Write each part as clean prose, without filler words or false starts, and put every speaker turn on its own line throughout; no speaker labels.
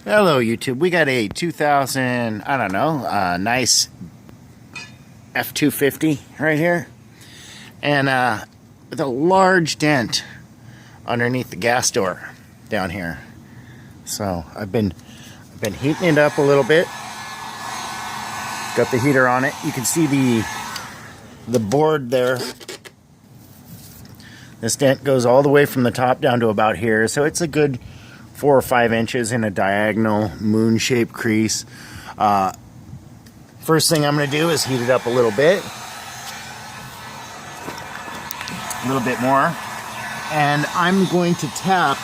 Hello YouTube, we got a 2000, nice F250 right here, and with a large dent underneath the gas door down here. So I've been heating it up a little bit. Got the heater on it. You can see the board there. This dent goes all the way from the top down to about here, so it's a good 4 or 5 inches in a diagonal moon-shaped crease. First thing I'm going to do is heat it up a little bit more, and I'm going to tap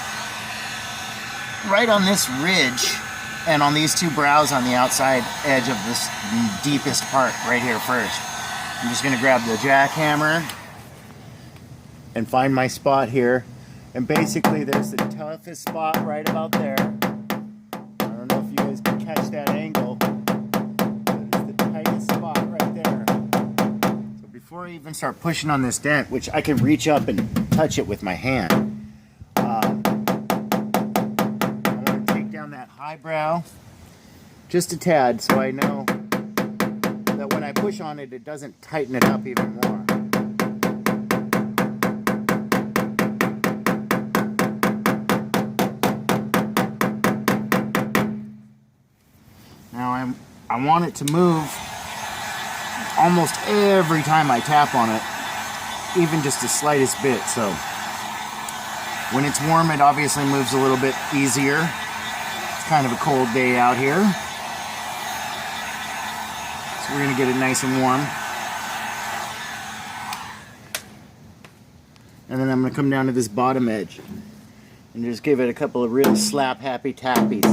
right on this ridge and on these two brows on the outside edge of this deepest part right here first. I'm just going to grab the jackhammer and find my spot here. And basically there's the toughest spot right about there. I don't know if you guys can catch that angle, but it's the tightest spot right there. So before I even start pushing on this dent, which I can reach up and touch it with my hand, I want to take down that high brow just a tad so I know that when I push on it, it doesn't tighten it up even more. Now I want it to move almost every time I tap on it, even just the slightest bit. So when it's warm, it obviously moves a little bit easier. It's kind of a cold day out here, so we're gonna get it nice and warm. And then I'm gonna come down to this bottom edge and just give it a couple of real slap happy tappies.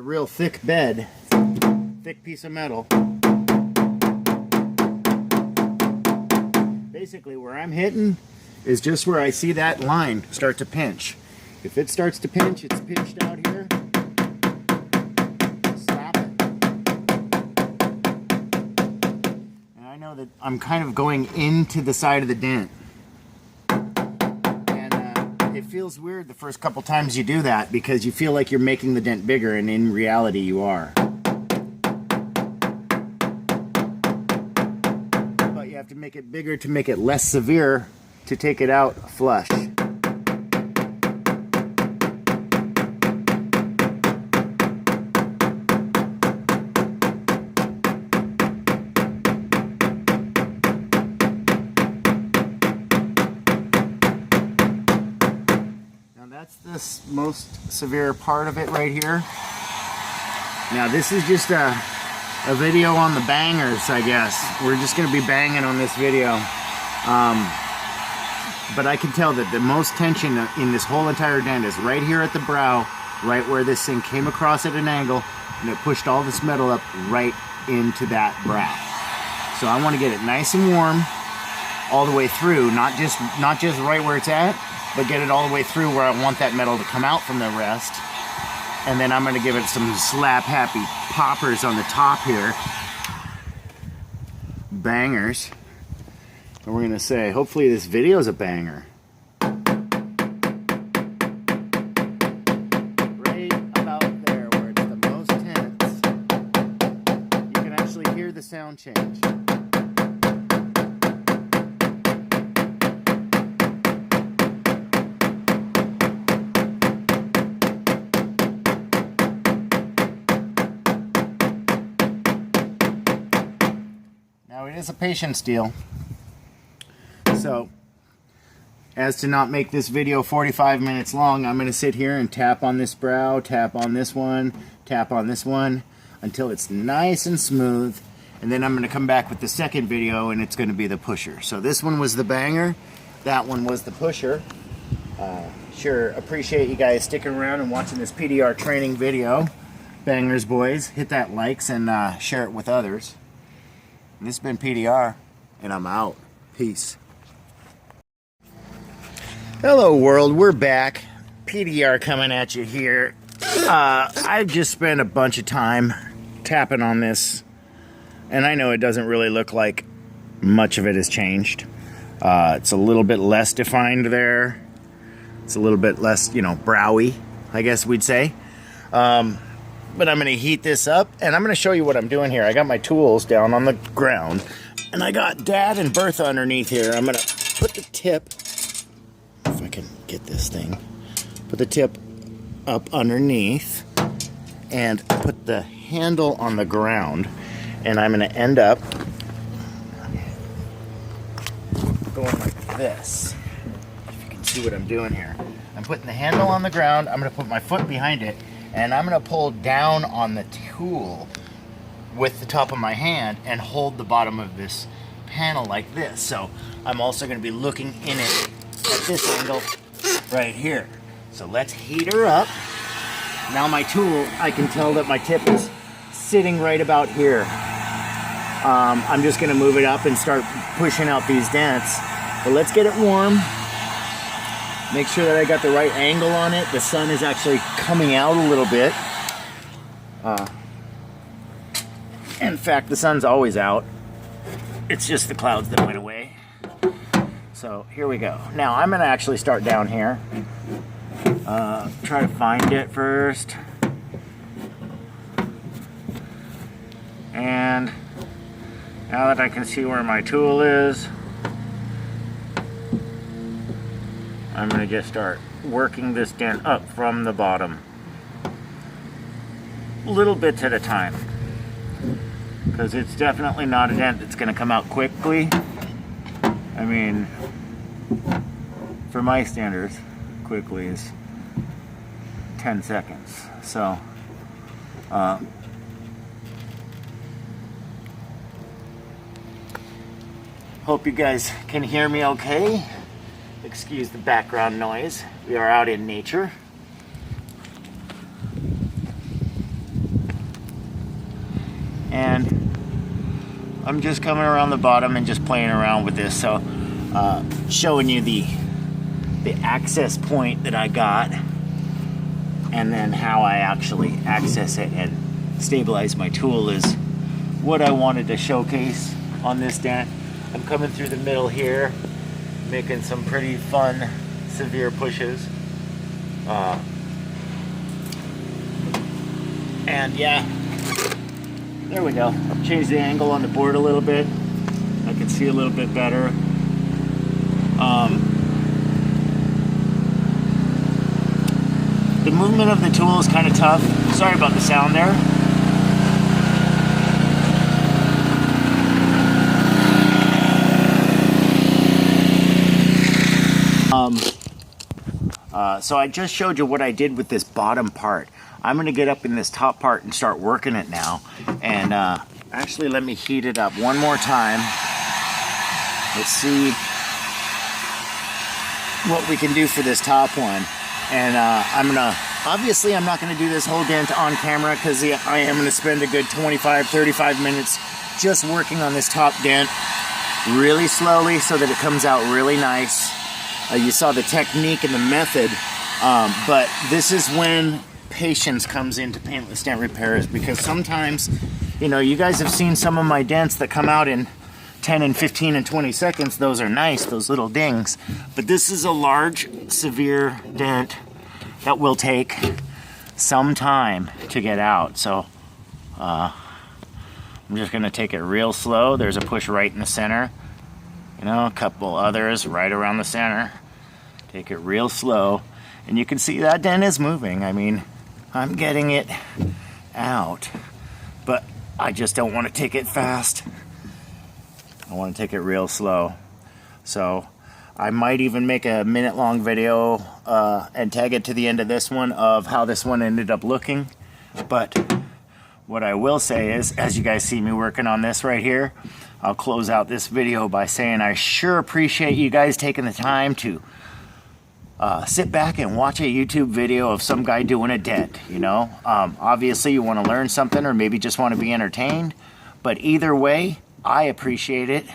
Real thick bed, thick piece of metal. Basically where I'm hitting is just where I see that line start to pinch. If it starts to pinch, it's pinched out here. Slap it. And I know that I'm kind of going into the side of the dent. It feels weird the first couple times you do that because you feel like you're making the dent bigger, and in reality you are. But you have to make it bigger to make it less severe to take it out flush. That's this most severe part of it right here. Now this is just a video on the bangers, I guess. We're just going to be banging on this video. But I can tell that the most tension in this whole entire dent is right here at the brow, right where this thing came across at an angle, and it pushed all this metal up right into that brow. So I want to get it nice and warm all the way through, not just right where it's at, but get it all the way through where I want that metal to come out from the rest. And then I'm going to give it some slap happy poppers on the top here. Bangers. And we're going to say, hopefully this video is a banger. Right about there where it's the most tense. You can actually hear the sound change. Now it is a patience deal, so as to not make this video 45 minutes long, I'm going to sit here and tap on this brow, tap on this one, tap on this one until it's nice and smooth, and then I'm going to come back with the second video and it's going to be the pusher. So this one was the banger, that one was the pusher. Sure appreciate you guys sticking around and watching this PDR training video. Bangers boys, hit that likes and share it with others. This has been PDR, and I'm out. Peace. Hello world, we're back. PDR coming at you here. I've just spent a bunch of time tapping on this, and I know it doesn't really look like much of it has changed. It's a little bit less defined there. It's a little bit less, you know, browy, I guess we'd say. But I'm going to heat this up, and I'm going to show you what I'm doing here. I got my tools down on the ground, and I got Dad and Bertha underneath here. I'm going to put the tip, if I can get this thing, put the tip up underneath and put the handle on the ground, and I'm going to end up going like this. If you can see what I'm doing here. I'm putting the handle on the ground, I'm going to put my foot behind it, and I'm going to pull down on the tool with the top of my hand and hold the bottom of this panel like this. So I'm also going to be looking in it at this angle right here. So let's heat her up. Now my tool, I can tell that my tip is sitting right about here. I'm just going to move it up and start pushing out these dents. But let's get it warm. Make sure that I got the right angle on it. The sun is actually coming out a little bit. In fact, the sun's always out. It's just the clouds that went away. So here we go. Now I'm gonna actually start down here. Try to find it first. And now that I can see where my tool is, I'm going to just start working this dent up from the bottom. Little bits at a time. Because it's definitely not a dent that's going to come out quickly. I mean, for my standards, quickly is 10 seconds. So, hope you guys can hear me okay. Excuse the background noise. We are out in nature. And I'm just coming around the bottom and just playing around with this. So showing you the access point that I got, and then how I actually access it and stabilize my tool is what I wanted to showcase on this dent. I'm coming through the middle here, making some pretty fun, severe pushes. And yeah, there we go. Change the angle on the board a little bit. I can see a little bit better. The movement of the tool is kind of tough. Sorry about the sound there. So I just showed you what I did with this bottom part. I'm going to get up in this top part and start working it now. And actually, let me heat it up one more time. Let's see what we can do for this top one. And obviously I'm not going to do this whole dent on camera, because I am going to spend a good 25-35 minutes just working on this top dent really slowly so that it comes out really nice. You saw the technique and the method, but this is when patience comes into paintless dent repairs, because sometimes, you know, you guys have seen some of my dents that come out in 10 and 15 and 20 seconds. Those are nice, those little dings. But this is a large, severe dent that will take some time to get out. So I'm just going to take it real slow. There's a push right in the center. You know, a couple others right around the center. Take it real slow. And you can see that dent is moving. I mean, I'm getting it out, but I just don't want to take it fast. I want to take it real slow. So I might even make a minute-long video and tag it to the end of this one of how this one ended up looking. But what I will say is, as you guys see me working on this right here, I'll close out this video by saying I sure appreciate you guys taking the time to sit back and watch a YouTube video of some guy doing a dent, you know. Obviously you want to learn something, or maybe just want to be entertained, but either way, I appreciate it.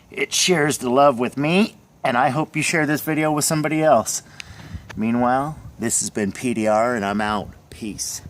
It shares the love with me, and I hope you share this video with somebody else. Meanwhile, this has been PDR, and I'm out. Peace.